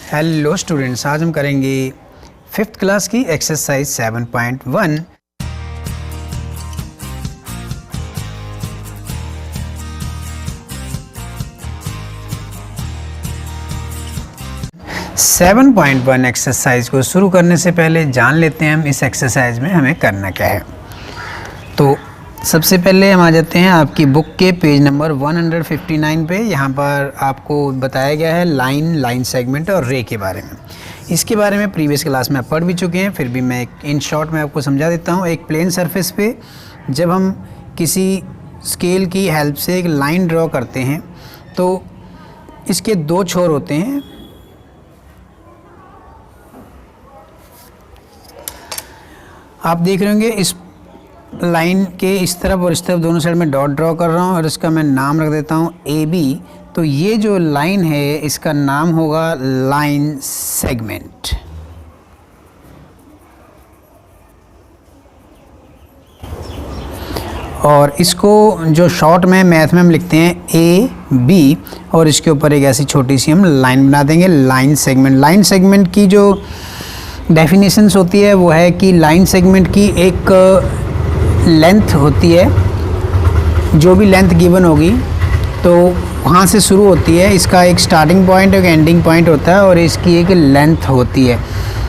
Hello students, आज हम करेंगे 5th क्लास की exercise 7.1। Seven point one exercise को शुरू करने से पहले जान लेते हैं हम इस एक्सरसाइज में हमें करना क्या है। तो सबसे पहले हम आ जाते हैं आपकी बुक के पेज नंबर 159 पे। यहाँ पर आपको बताया गया है लाइन सेगमेंट और रे के बारे में। इसके बारे में प्रीवियस क्लास में आप पढ़ भी चुके हैं, फिर भी मैं इन शॉर्ट में आपको समझा देता हूँ। एक प्लेन सरफेस पे जब हम किसी स्केल की हेल्प से एक लाइन ड्रॉ करते हैं तो इसके दो छोर होते हैं। आप देख रहे होंगे इस लाइन के इस तरफ और इस तरफ दोनों साइड में डॉट ड्रॉ कर रहा हूँ और इसका मैं नाम रख देता हूँ AB। तो ये जो लाइन है इसका नाम होगा लाइन सेगमेंट। और इसको जो शॉर्ट में मैथ में हम लिखते हैं AB और इसके ऊपर एक ऐसी छोटी सी हम लाइन बना देंगे, लाइन सेगमेंट। लाइन सेगमेंट की जो डेफिनेशंस होती है वो है कि लाइन सेगमेंट की एक लेंथ होती है, जो भी लेंथ गिवन होगी तो वहाँ से शुरू होती है। इसका एक स्टार्टिंग पॉइंट एक एंडिंग पॉइंट होता है और इसकी एक लेंथ होती है।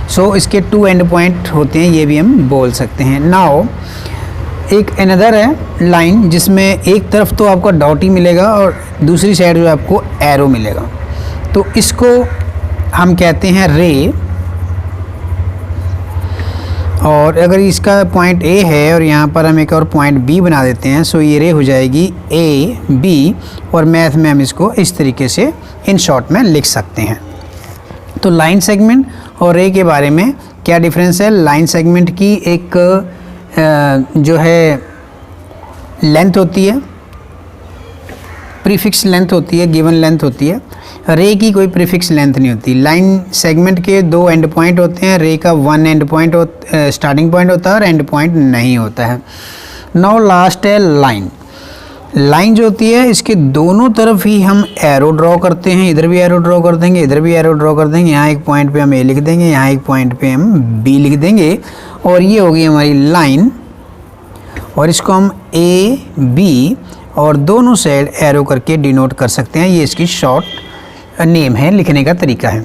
सो इसके 2 एंड पॉइंट होते हैं, ये भी हम बोल सकते हैं। नाउ एक अनदर है लाइन जिसमें एक तरफ तो आपको डॉट ही मिलेगा और दूसरी साइड जो आपको एरो मिलेगा, तो इसको हम कहते हैं रे। और अगर इसका पॉइंट A है और यहाँ पर हम एक और पॉइंट B बना देते हैं, सो ये रे हो जाएगी AB और मैथ में हम इसको इस तरीके से इन शॉर्ट में लिख सकते हैं। तो लाइन सेगमेंट और रे के बारे में क्या डिफरेंस है। लाइन सेगमेंट की एक जो है लेंथ होती है, प्रीफिक्स लेंथ होती है, गिवन लेंथ होती है। रे की कोई प्रीफिक्स लेंथ नहीं होती। लाइन सेगमेंट के 2 एंड पॉइंट होते हैं, रे का 1 एंड पॉइंट स्टार्टिंग पॉइंट होता है और एंड पॉइंट नहीं होता है। नाउ लास्ट है लाइन। लाइन जो होती है इसके दोनों तरफ ही हम एरो ड्रॉ करते हैं, इधर भी एरो ड्रॉ कर देंगे, इधर भी एरो ड्रॉ कर देंगे। यहाँ एक पॉइंट पे हम A लिख देंगे, यहाँ एक पॉइंट पे हम B लिख देंगे और ये होगी हमारी लाइन। और इसको हम AB और दोनों साइड एरो करके डिनोट कर सकते हैं। ये इसकी शॉर्ट नेम है, लिखने का तरीका है।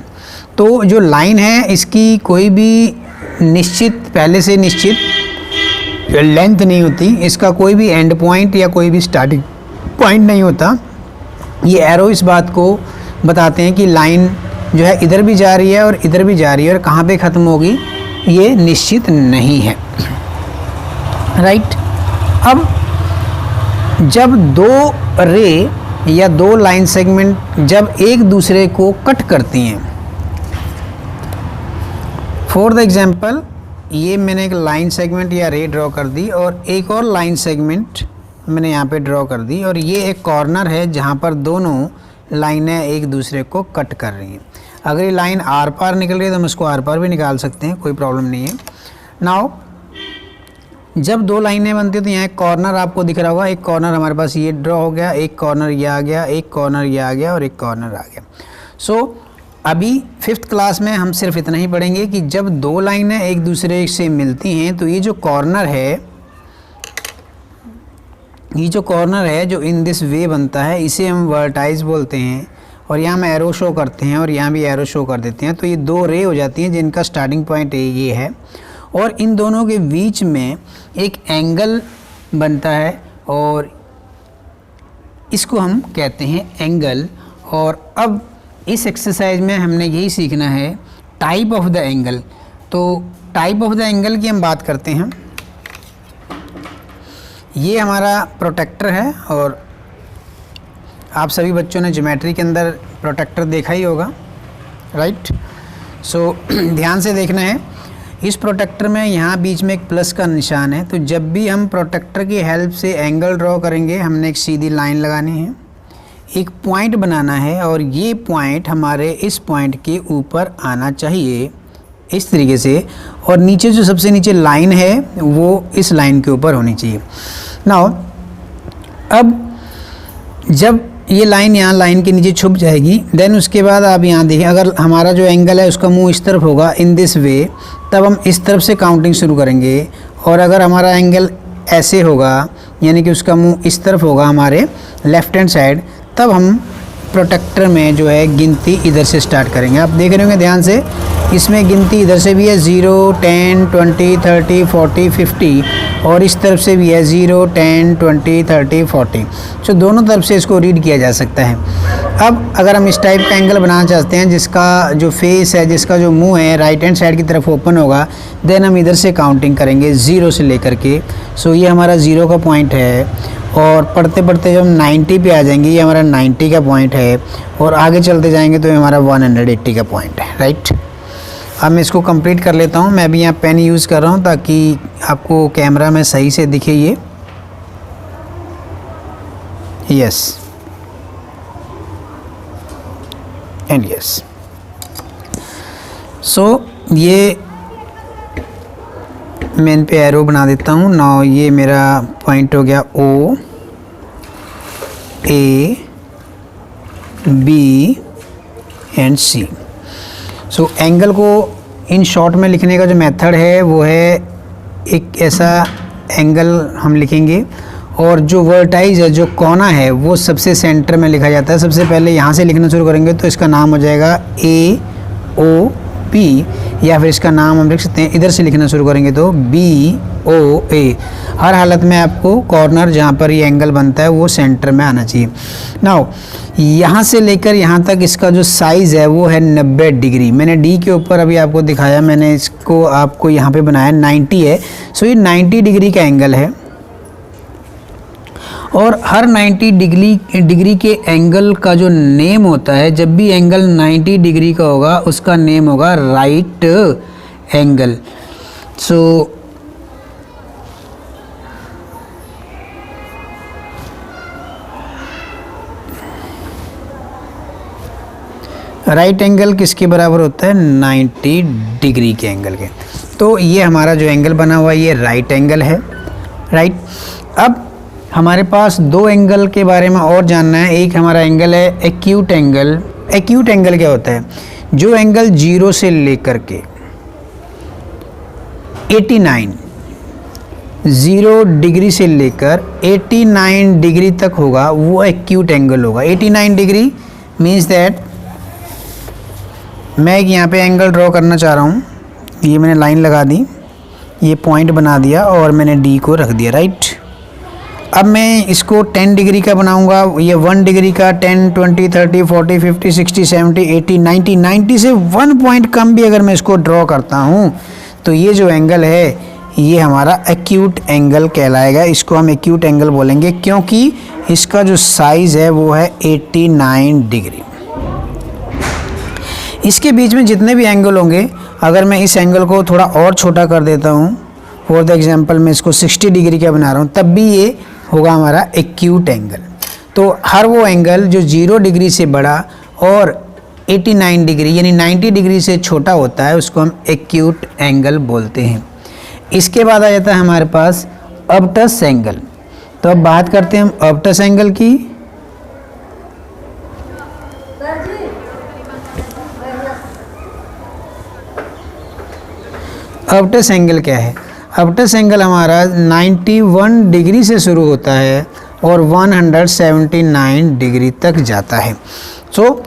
तो जो लाइन है इसकी कोई भी निश्चित पहले से निश्चित लेंथ नहीं होती, इसका कोई भी एंड पॉइंट या कोई भी स्टार्टिंग पॉइंट नहीं होता। ये एरो इस बात को बताते हैं कि लाइन जो है इधर भी जा रही है और इधर भी जा रही है और कहाँ पे ख़त्म होगी ये निश्चित नहीं है, राइट। अब जब 2 रे या 2 लाइन सेगमेंट जब एक दूसरे को कट करती हैं, फॉर द एग्जांपल ये मैंने एक लाइन सेगमेंट या रे ड्रॉ कर दी और एक और लाइन सेगमेंट मैंने यहाँ पे ड्रॉ कर दी और ये एक कॉर्नर है जहाँ पर दोनों लाइनें एक दूसरे को कट कर रही हैं। अगर ये लाइन आर पार निकल रही है तो हम इसको आर पार भी निकाल सकते हैं, कोई प्रॉब्लम नहीं है। नाउ जब 2 लाइनें बनती हैं तो यहाँ एक कॉर्नर आपको दिख रहा होगा, एक कॉर्नर हमारे पास ये ड्रॉ हो गया, एक कॉर्नर ये आ गया, एक कॉर्नर ये आ गया और एक कॉर्नर आ गया। सो अभी 5th क्लास में हम सिर्फ इतना ही पढ़ेंगे कि जब 2 लाइनें एक दूसरे से मिलती हैं तो ये जो कॉर्नर है जो इन दिस वे बनता है, इसे हम वर्टाइज बोलते हैं। और यहाँ हम एरो शो करते हैं और यहाँ भी एरो शो कर देते हैं। तो ये 2 रे हो जाती हैं जिनका स्टार्टिंग पॉइंट ये है और इन दोनों के बीच में एक एंगल बनता है और इसको हम कहते हैं एंगल। और अब इस एक्सरसाइज में हमने यही सीखना है टाइप ऑफ द एंगल। तो टाइप ऑफ द एंगल की हम बात करते हैं। ये हमारा प्रोटेक्टर है और आप सभी बच्चों ने ज्योमेट्री के अंदर प्रोटेक्टर देखा ही होगा, राइट। सो ध्यान से देखना है। इस प्रोटेक्टर में यहाँ बीच में एक प्लस का निशान है, तो जब भी हम प्रोटेक्टर की हेल्प से एंगल ड्रॉ करेंगे हमने एक सीधी लाइन लगानी है, एक पॉइंट बनाना है और ये पॉइंट हमारे इस पॉइंट के ऊपर आना चाहिए इस तरीके से। और नीचे जो सबसे नीचे लाइन है वो इस लाइन के ऊपर होनी चाहिए। नाउ अब जब ये लाइन यहाँ लाइन के नीचे छुप जाएगी। देन उसके बाद आप यहाँ देखिए, अगर हमारा जो एंगल है उसका मुंह इस तरफ होगा इन दिस वे, तब हम इस तरफ से काउंटिंग शुरू करेंगे। और अगर हमारा एंगल ऐसे होगा, यानी कि उसका मुंह इस तरफ होगा हमारे लेफ़्ट हैंड साइड, तब हम प्रोटेक्टर में जो है गिनती इधर से स्टार्ट करेंगे। आप देख रहे होंगे ध्यान से, इसमें गिनती इधर से भी है 0, 10, 20, 30, 40, 50, और इस तरफ से भी है 0, 10, 20, 30, 40। सो दोनों तरफ से इसको रीड किया जा सकता है। अब अगर हम इस टाइप का एंगल बनाना चाहते हैं जिसका जो फेस है, जिसका जो मुंह है राइट हैंड साइड की तरफ ओपन होगा, देन हम इधर से काउंटिंग करेंगे 0 से लेकर के। सो ये हमारा 0 का पॉइंट है, और पढ़ते पढ़ते जब हम 90 पे आ जाएंगे, ये हमारा 90 का पॉइंट है, और आगे चलते जाएंगे तो ये हमारा 180 का पॉइंट है, राइट। अब मैं इसको कंप्लीट कर लेता हूँ। मैं भी यहाँ पेन यूज़ कर रहा हूँ ताकि आपको कैमरा में सही से दिखे ये। Yes and yes. सो ये मैं इन पे एरो बना देता हूँ। नाउ ये मेरा पॉइंट हो गया O, A, B and C। So angle को इन शॉर्ट में लिखने का जो मेथड है वो है, एक ऐसा एंगल हम लिखेंगे, और जो वर्टाइज है, जो कोना है, वो सबसे सेंटर में लिखा जाता है। सबसे पहले यहाँ से लिखना शुरू करेंगे तो इसका नाम हो जाएगा AOP, या फिर इसका नाम हम लिख सकते हैं, इधर से लिखना शुरू करेंगे तो BOA। हर हालत में आपको कॉर्नर जहाँ पर ये एंगल बनता है वो सेंटर में आना चाहिए। नाउ यहाँ से लेकर यहाँ तक इसका जो साइज़ है वो है 90 डिग्री। मैंने D के ऊपर अभी आपको दिखाया, मैंने इसको आपको यहाँ पे बनाया 90 है। सो ये 90 डिग्री का एंगल है, और हर 90 डिग्री के एंगल का जो नेम होता है, जब भी एंगल 90 डिग्री का होगा उसका नेम होगा राइट एंगल। सो राइट एंगल किसके बराबर होता है? 90 डिग्री के एंगल के। तो ये हमारा जो एंगल बना हुआ है ये राइट एंगल है, राइट। अब हमारे पास दो एंगल के बारे में और जानना है। एक हमारा एंगल है एक्यूट एंगल। एक्यूट एंगल क्या होता है? जो एंगल 0 से लेकर के 89 0 डिग्री से लेकर 89 डिग्री तक होगा वो एक्यूट एंगल होगा। 89 डिग्री मीन्स दैट मैं एक यहाँ पे एंगल ड्रॉ करना चाह रहा हूँ। ये मैंने लाइन लगा दी, ये पॉइंट बना दिया और मैंने डी को रख दिया, राइट। अब मैं इसको 10 डिग्री का बनाऊंगा, ये 1 डिग्री का, 10, 20, 30, 40, 50, 60, 70, 80, 90, 90 से 1 पॉइंट कम भी अगर मैं इसको ड्रॉ करता हूँ तो ये जो एंगल है ये हमारा एक्यूट एंगल कहलाएगा। इसको हम एक्यूट एंगल बोलेंगे क्योंकि इसका जो साइज़ है वो है 89 डिग्री। इसके बीच में जितने भी एंगल होंगे, अगर मैं इस एंगल को थोड़ा और छोटा कर देता हूँ, फॉर द एग्जांपल मैं इसको 60 डिग्री का बना रहा हूँ, तब भी ये होगा हमारा एक्यूट एंगल। तो हर वो एंगल जो 0 डिग्री से बड़ा और 89 डिग्री यानी 90 डिग्री से छोटा होता है उसको हम एक्यूट एंगल बोलते हैं। इसके बाद आ जाता है हमारे पास ऑब्टस एंगल। तो अब बात करते हैं हम ऑब्टस एंगल की। ऑब्टस एंगल क्या है? ऑब्टस एंगल हमारा 91 डिग्री से शुरू होता है और 179 डिग्री तक जाता है। सो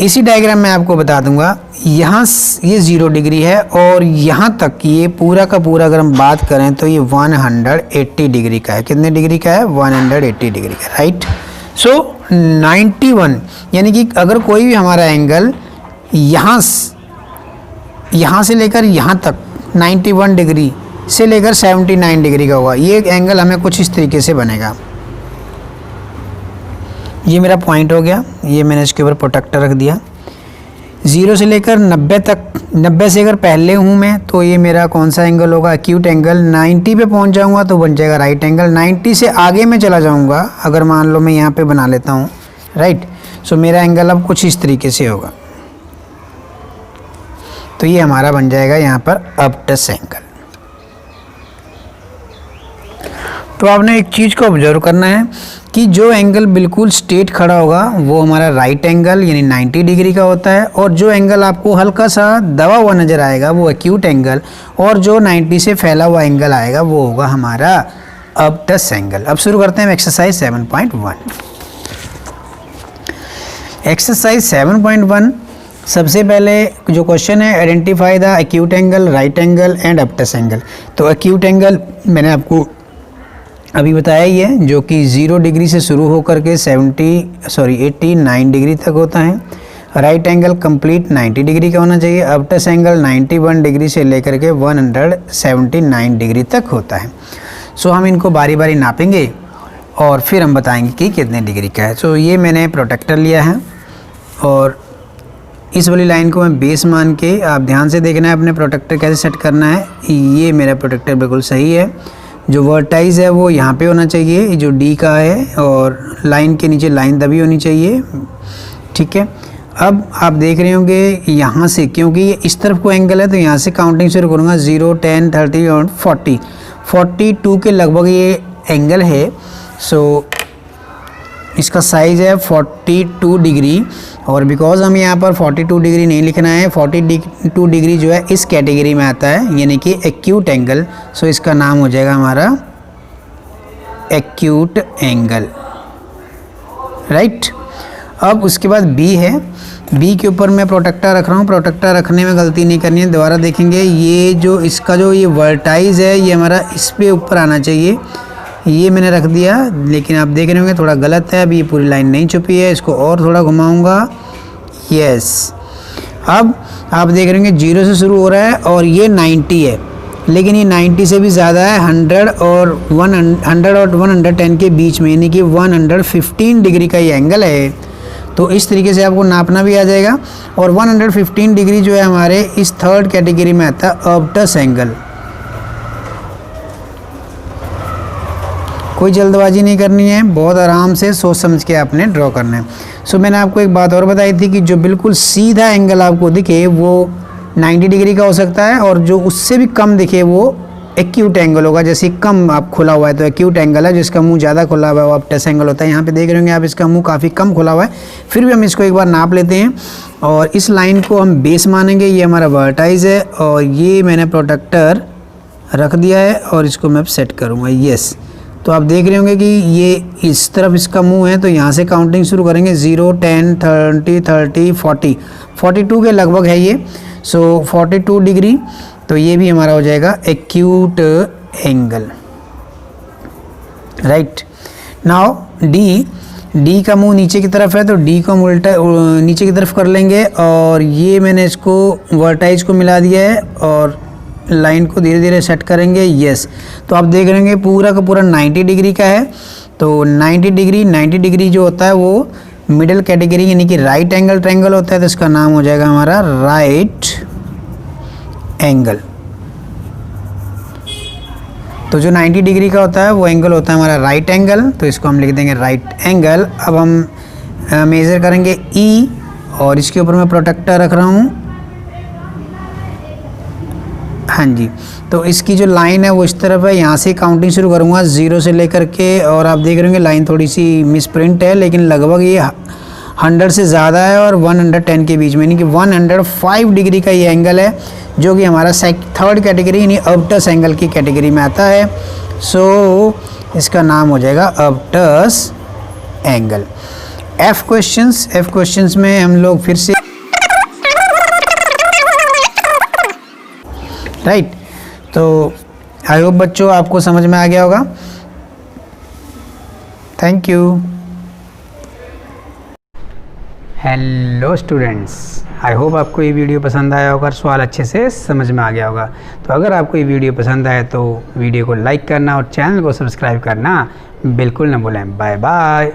इसी डायग्राम में आपको बता दूंगा, यहाँ ये 0 डिग्री है और यहाँ तक ये पूरा का पूरा अगर हम बात करें तो ये 180 डिग्री का है। कितने डिग्री का है? 180 डिग्री का, राइट। सो 91 यानी कि अगर कोई भी हमारा एंगल यहाँ से लेकर यहाँ तक 91 डिग्री से लेकर 79 डिग्री का होगा, ये एंगल हमें कुछ इस तरीके से बनेगा। ये मेरा पॉइंट हो गया, ये मैंने इसके ऊपर प्रोटेक्टर रख दिया। 0 से लेकर 90 तक, 90 से अगर पहले हूँ मैं तो ये मेरा कौन सा एंगल होगा? Acute angle. 90 पे पहुँच जाऊँगा तो बन जाएगा राइट एंगल। 90 से आगे मैं चला जाऊँगा, अगर मान लो मैं यहाँ पे बना लेता हूँ, राइट। सो मेरा एंगल अब कुछ इस तरीके से होगा। तो ये हमारा बन जाएगा यहाँ पर ऑब्टस एंगल। तो आपने एक चीज़ को ऑब्जर्व करना है कि जो एंगल बिल्कुल स्ट्रेट खड़ा होगा वो हमारा राइट एंगल यानी 90 डिग्री का होता है, और जो एंगल आपको हल्का सा दबा हुआ नज़र आएगा वो एक्यूट एंगल, और जो 90 से फैला हुआ एंगल आएगा वो होगा हमारा ऑब्टस एंगल। अब शुरू करते हैं एक्सरसाइज 7.1। एक्सरसाइज 7.1 सबसे पहले जो क्वेश्चन है, identify the acute angle, right angle and obtuse angle. तो एक्यूट एंगल मैंने आपको अभी बताया ही है, जो कि 0 डिग्री से शुरू होकर के 89 डिग्री तक होता है। राइट एंगल कंप्लीट 90 डिग्री का होना चाहिए। ऑब्टस एंगल 91 डिग्री से लेकर के 179 डिग्री तक होता है। सो हम इनको बारी बारी नापेंगे और फिर हम बताएंगे कि कितने डिग्री का है। सो ये मैंने प्रोटेक्टर लिया है और इस वाली लाइन को मैं बेस मान के, आप ध्यान से देखना है अपने प्रोटेक्टर कैसे सेट करना है। ये मेरा प्रोटेक्टर बिल्कुल सही है। जो वर्टाइज है वो यहाँ पे होना चाहिए, जो डी का है, और लाइन के नीचे लाइन दबी होनी चाहिए। ठीक है, अब आप देख रहे होंगे यहाँ से, क्योंकि ये इस तरफ को एंगल है तो यहाँ से काउंटिंग शुरू करूँगा। 0, 10, 30 और 40, 42 के लगभग ये एंगल है। सो इसका साइज़ है 42 डिग्री, और बिकॉज हमें यहाँ पर 42 डिग्री नहीं लिखना है, 42 डिग्री जो है इस कैटेगरी में आता है, यानी कि एक्यूट एंगल। सो इसका नाम हो जाएगा हमारा एक्यूट एंगल, राइट। अब उसके बाद बी है। बी के ऊपर मैं प्रोटेक्टर रख रहा हूँ। प्रोटेक्टर रखने में गलती नहीं करनी है, दोबारा देखेंगे। ये जो इसका जो ये वर्टाइज है ये हमारा इस पे ऊपर आना चाहिए, ये मैंने रख दिया, लेकिन आप देख रहे होंगे थोड़ा गलत है। अभी ये पूरी लाइन नहीं छुपी है, इसको और थोड़ा घुमाऊंगा। यस, अब आप देख रहे होंगे 0 से शुरू हो रहा है और ये 90 है, लेकिन ये 90 से भी ज़्यादा है। 100 और 110 के बीच में, यानी कि 115 डिग्री का ये एंगल है। तो इस तरीके से आपको नापना भी आ जाएगा। और 115 डिग्री जो है हमारे इस थर्ड कैटेगरी में आता है ऑब्टस एंगल। कोई जल्दबाजी नहीं करनी है, बहुत आराम से सोच समझ के आपने ड्रॉ करना है। सो मैंने आपको एक बात और बताई थी कि जो बिल्कुल सीधा एंगल आपको दिखे वो 90 डिग्री का हो सकता है, और जो उससे भी कम दिखे वो एक्यूट एंगल होगा। जैसे कम आप खुला हुआ है तो एक्यूट एंगल है, जिसका मुंह ज़्यादा खुला हुआ है वो ऑब्टस एंगल होता है। यहाँ पे देख रहे होंगे आप, इसका मुंह काफ़ी कम खुला हुआ है। फिर भी हम इसको एक बार नाप लेते हैं, और इस लाइन को हम बेस मानेंगे। ये हमारा वर्टाइज है, और ये मैंने प्रोटेक्टर रख दिया है, और इसको मैं सेट करूँगा। येस, तो आप देख रहे होंगे कि ये इस तरफ इसका मुंह है, तो यहाँ से काउंटिंग शुरू करेंगे। 0, 10, 30, 30, 40, 42 के लगभग है ये। सो 42 डिग्री, तो ये भी हमारा हो जाएगा acute angle, right. Now D का मुंह नीचे की तरफ है, तो डी को हम उल्टा नीचे की तरफ कर लेंगे, और ये मैंने इसको वर्टाइज को मिला दिया है, और लाइन को धीरे धीरे सेट करेंगे। यस, तो आप देख रहे हैं पूरा का पूरा 90 डिग्री का है। तो 90 डिग्री जो होता है वो मिडिल कैटेगरी यानी कि राइट एंगल ट्रायंगल होता है, तो इसका नाम हो जाएगा हमारा राइट एंगल। तो जो 90 डिग्री का होता है वो एंगल होता है हमारा राइट एंगल, तो इसको हम लिख देंगे राइट एंगल। अब हम मेज़र करेंगे ई, और इसके ऊपर मैं प्रोटेक्टर रख रहा हूँ। हाँ जी, तो इसकी जो लाइन है वो इस तरफ है, यहाँ से काउंटिंग शुरू करूँगा 0 से लेकर के, और आप देख रहे होंगे लाइन थोड़ी सी मिसप्रिंट है, लेकिन लगभग ये 100 से ज़्यादा है और 110 के बीच में, यानी कि 105 डिग्री का ये एंगल है, जो कि हमारा थर्ड कैटेगरी यानी ऑब्टस एंगल की कैटेगरी में आता है। सो इसका नाम हो जाएगा ऑब्टस एंगल। एफ क्वेश्चंस में हम लोग फिर से राइट। तो आई होप बच्चों आपको समझ में आ गया होगा। Thank you. Hello students, I hope आपको ये वीडियो पसंद आया होगा, सवाल अच्छे से समझ में आ गया होगा। तो अगर आपको ये वीडियो पसंद आए तो वीडियो को लाइक करना और चैनल को सब्सक्राइब करना बिल्कुल ना भूलें। Bye bye.